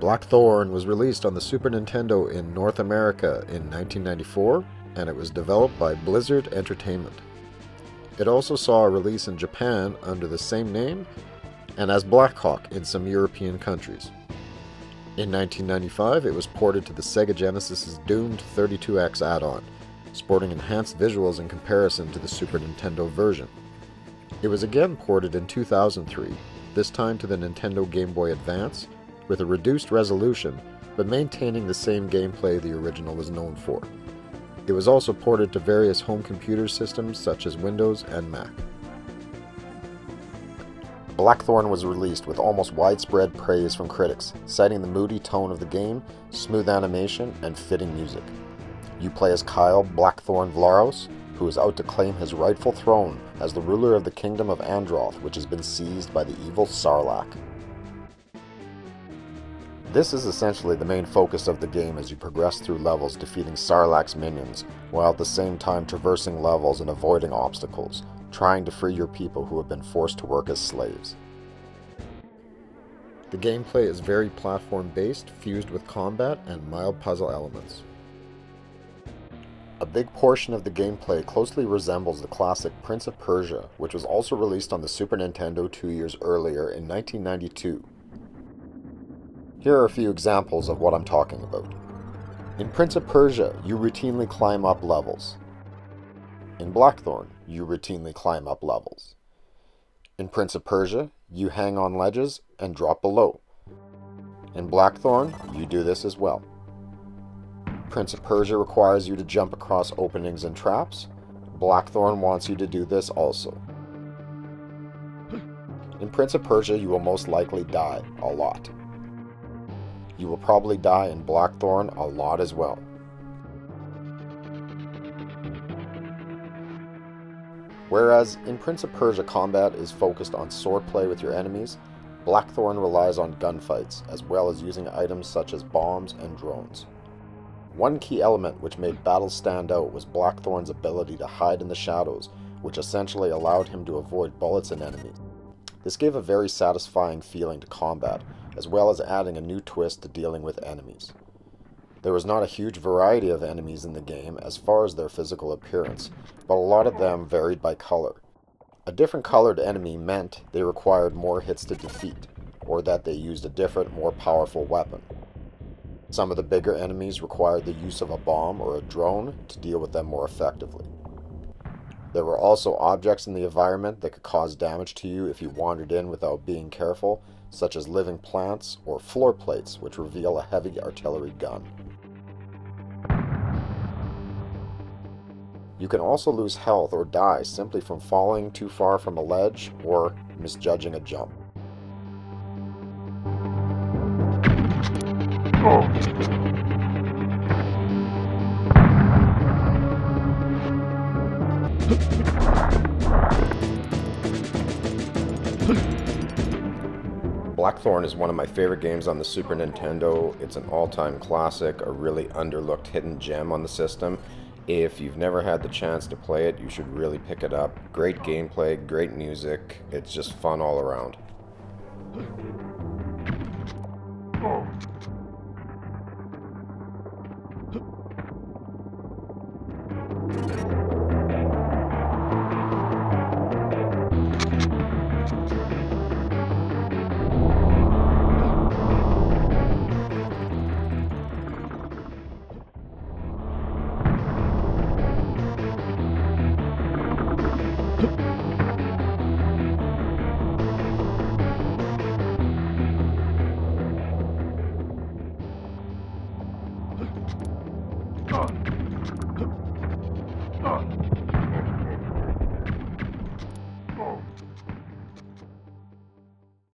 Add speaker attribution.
Speaker 1: Blackthorne was released on the Super Nintendo in North America in 1994, and it was developed by Blizzard Entertainment. It also saw a release in Japan under the same name, and as Blackhawk in some European countries. In 1995, it was ported to the Sega Genesis's doomed 32X add-on, sporting enhanced visuals in comparison to the Super Nintendo version. It was again ported in 2003, this time to the Nintendo Game Boy Advance, with a reduced resolution, but maintaining the same gameplay the original was known for. It was also ported to various home computer systems such as Windows and Mac. Blackthorne was released with almost widespread praise from critics, citing the moody tone of the game, smooth animation, and fitting music. You play as Kyle Blackthorne Vlaros, who is out to claim his rightful throne as the ruler of the kingdom of Androth, which has been seized by the evil Sarlacc. This is essentially the main focus of the game as you progress through levels defeating Sarlacc's minions, while at the same time traversing levels and avoiding obstacles, trying to free your people who have been forced to work as slaves. The gameplay is very platform-based, fused with combat and mild puzzle elements. A big portion of the gameplay closely resembles the classic Prince of Persia, which was also released on the Super Nintendo 2 years earlier in 1992. Here are a few examples of what I'm talking about. In Prince of Persia, you routinely climb up levels. In Blackthorne, you routinely climb up levels. In Prince of Persia, you hang on ledges and drop below. In Blackthorne, you do this as well. Prince of Persia requires you to jump across openings and traps. Blackthorne wants you to do this also. In Prince of Persia, you will most likely die a lot. You will probably die in Blackthorne a lot as well. Whereas in Prince of Persia combat is focused on swordplay with your enemies, Blackthorne relies on gunfights, as well as using items such as bombs and drones. One key element which made battles stand out was Blackthorne's ability to hide in the shadows, which essentially allowed him to avoid bullets and enemies. This gave a very satisfying feeling to combat, as well as adding a new twist to dealing with enemies. There was not a huge variety of enemies in the game as far as their physical appearance, but a lot of them varied by color. A different colored enemy meant they required more hits to defeat, or that they used a different, more powerful weapon. Some of the bigger enemies required the use of a bomb or a drone to deal with them more effectively. There were also objects in the environment that could cause damage to you if you wandered in without being careful, such as living plants or floor plates, which reveal a heavy artillery gun. You can also lose health or die simply from falling too far from a ledge or misjudging a jump. Blackthorne is one of my favorite games on the Super Nintendo. It's an all-time classic, a really underlooked hidden gem on the system. If you've never had the chance to play it, you should really pick it up. Great gameplay, great music, it's just fun all around.
Speaker 2: Oh.